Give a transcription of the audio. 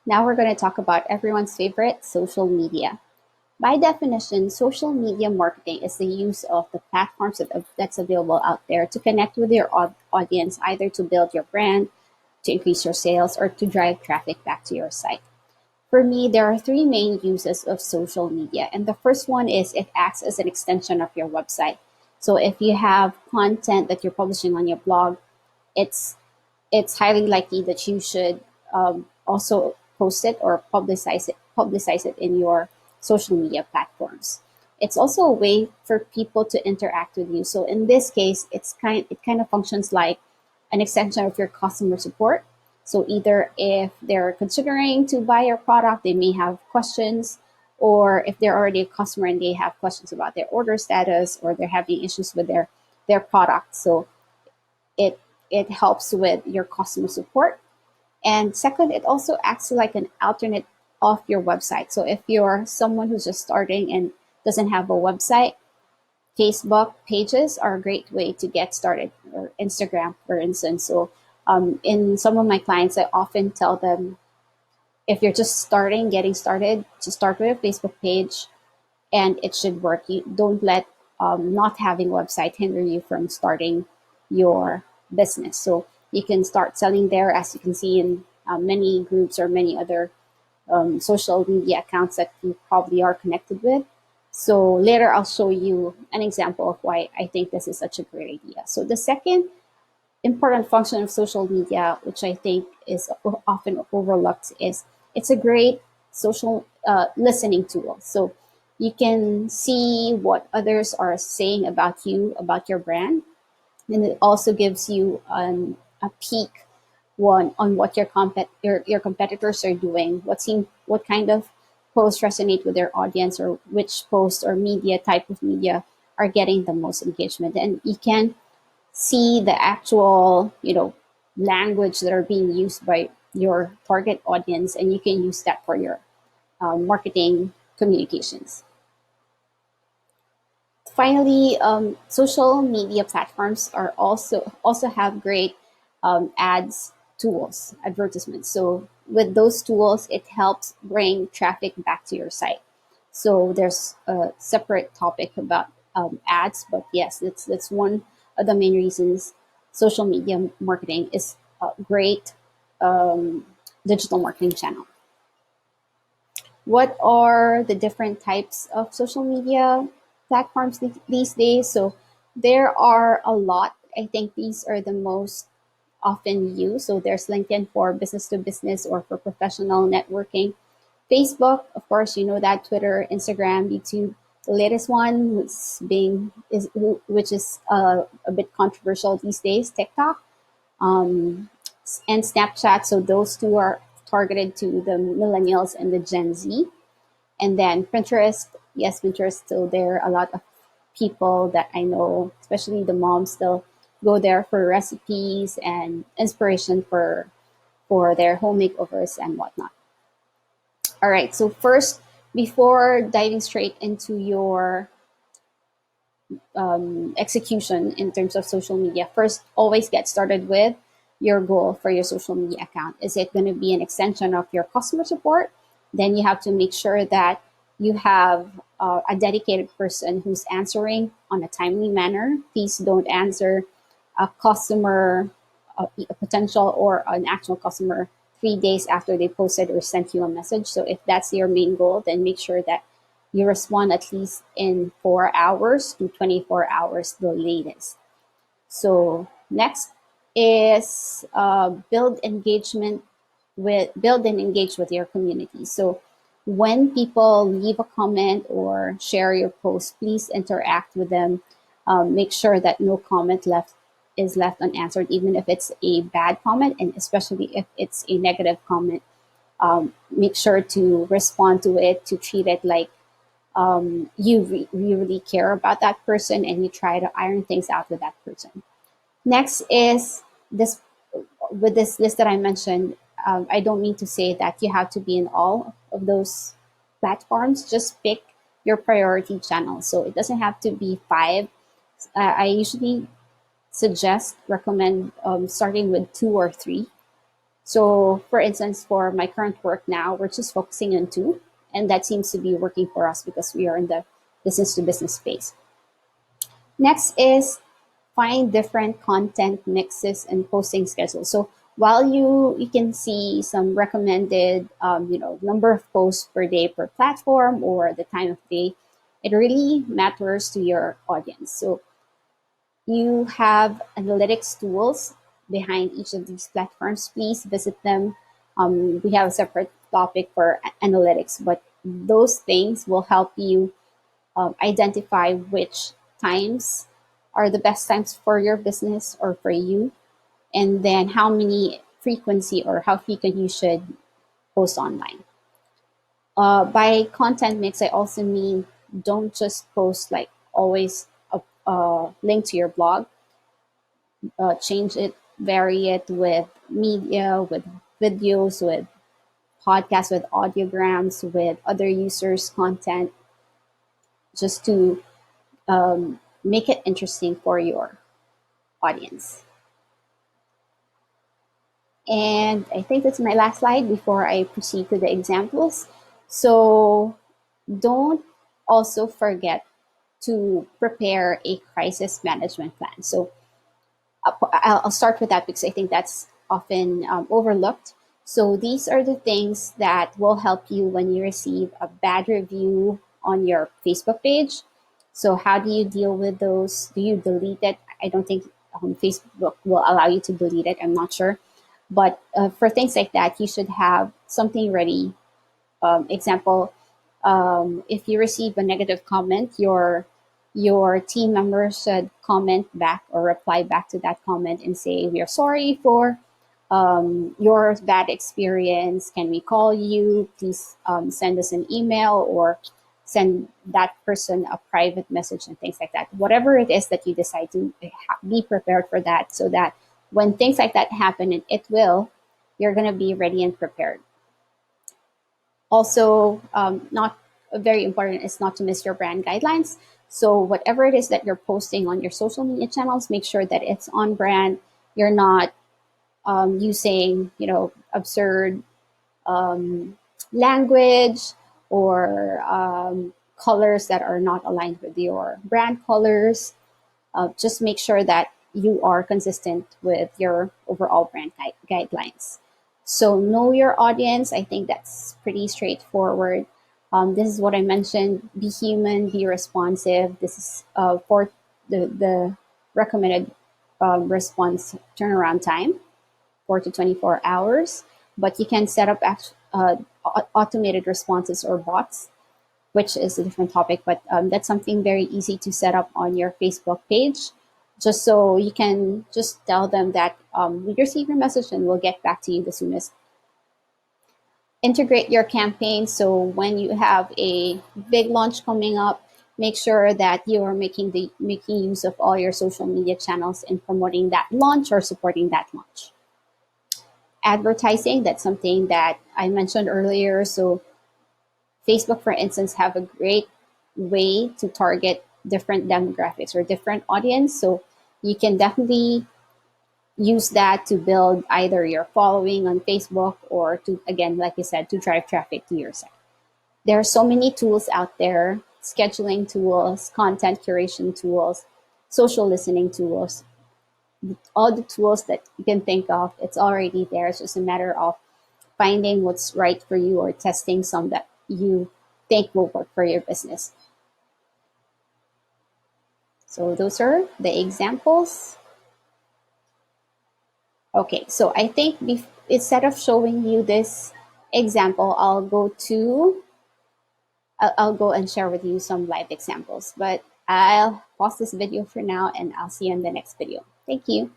Now we're going to talk about everyone's favorite social media. By definition, social media marketing is the use of the platforms that's available out there to connect with your audience, either to build your brand, to increase your sales, or to drive traffic back to your site. For me, there are three main uses of social media. And the first one is it acts as an extension of your website. So if you have content that you're publishing on your blog, it's it's highly likely that you should also post it or publicize it in your social media platforms. It's also a way for people to interact with you. So in this case, it kind of functions like an extension of your customer support. So either if they're considering to buy your product, they may have questions, or if they're already a customer and they have questions about their order status or they're having issues with their product. So it it helps with your customer support. And second, it also acts like an alternate of your website. So if you're someone who's just starting and doesn't have a website, Facebook pages are a great way to get started, or Instagram, for instance. So in some of my clients, I often tell them, if you're just getting started, to start with a Facebook page, and it should work. You don't let not having a website hinder you from starting your business. So you can start selling there, as you can see in many groups or many other social media accounts that you probably are connected with. So later I'll show you an example of why I think this is such a great idea. So the second important function of social media, which I think is often overlooked, is it's a great social listening tool. So you can see what others are saying about you, about your brand, and it also gives you a peek one on what your competitors are doing, what kind of posts resonate with their audience, or which posts or media type of media are getting the most engagement, and you can see the actual language that are being used by your target audience, and you can use that for your marketing communications. Finally, social media platforms are also have great ads tools, advertisements. So with those tools, it helps bring traffic back to your site. So there's a separate topic about ads, but yes, that's one of the main reasons social media marketing is a great um, digital marketing channel. What are the different types of social media platforms these days? So there are a lot. I think these are the most often used. So there's LinkedIn for business to business or for professional networking. Facebook, of course, you know that. Twitter, Instagram, YouTube. The latest one which is a bit controversial these days, TikTok, um, and Snapchat. So those two are targeted to the millennials and the Gen Z. And then Pinterest, yes, Pinterest still there. A lot of people that I know, especially the moms, still go there for recipes and inspiration for their home makeovers and whatnot. All right. So first, before diving straight into your execution in terms of social media, first always get started with your goal for your social media account. Is it going to be an extension of your customer support? Then you have to make sure that you have a dedicated person who's answering on a timely manner. Please don't answer a customer, a potential or an actual customer 3 days after they posted or sent you a message. So if that's your main goal, then make sure that you respond at least in 4 hours to 24 hours, the latest. So next is build and engage with your community. So when people leave a comment or share your post, please interact with them. Make sure that no comment left is left unanswered, even if it's a bad comment, and especially if it's a negative comment. Make sure to respond to it, to treat it like you really care about that person, and you try to iron things out with that person. Next is this with this list that I mentioned. I don't mean to say that you have to be in all of those platforms. Just pick your priority channel. So it doesn't have to be five. I usually recommend starting with two or three. So, for instance, for my current work now, we're just focusing on two, and that seems to be working for us because we are in the business to business space. Next is find different content mixes and posting schedules. So while you can see some recommended number of posts per day per platform or the time of day, it really matters to your audience. So you have analytics tools behind each of these platforms. Please visit them. We have a separate topic for analytics, but those things will help you identify which times are the best times for your business or for you, and then how many frequency or how frequent you should post online. By content mix, I also mean don't just post like always a link to your blog. Change it, vary it with media, with videos, with podcasts, with audiograms, with other users' content, just to make it interesting for your audience. And I think that's my last slide before I proceed to the examples. So don't also forget to prepare a crisis management plan. So I'll start with that because I think that's often overlooked. So these are the things that will help you when you receive a bad review on your Facebook page. So how do you deal with those? Do you delete it? I don't think Facebook will allow you to delete it. I'm not sure. But for things like that, you should have something ready. Example, if you receive a negative comment, your team members should comment back or reply back to that comment and say, "We are sorry for your bad experience. Can we call you? Please send us an email or send that person a private message," and things like that. Whatever it is that you decide to be prepared for that, so that when things like that happen, and it will, you're going to be ready and prepared. Also, not very important is not to miss your brand guidelines. So whatever it is that you're posting on your social media channels, make sure that it's on brand. You're not using absurd language or colors that are not aligned with your brand colors. Just make sure that you are consistent with your overall brand guidelines. So know your audience. I think that's pretty straightforward. This is what I mentioned. Be human, be responsive. This is for the recommended response turnaround time, 4 to 24 hours. But you can set up automated responses or bots, which is a different topic, but that's something very easy to set up on your Facebook page, just so you can just tell them that we receive your message and we'll get back to you the soonest. Integrate your campaign, so when you have a big launch coming up, make sure that you are making use of all your social media channels in promoting that launch or supporting that launch. Advertising, that's something that I mentioned earlier. So Facebook, for instance, have a great way to target different demographics or different audience. So you can definitely use that to build either your following on Facebook or to, again, like I said, to drive traffic to your site. There are so many tools out there, scheduling tools, content curation tools, social listening tools, all the tools that you can think of, it's already there. It's just a matter of finding what's right for you or testing some that you think will work for your business. So those are the examples. Okay, so I think instead of showing you this example, I'll go and share with you some live examples. But I'll pause this video for now and I'll see you in the next video. Thank you.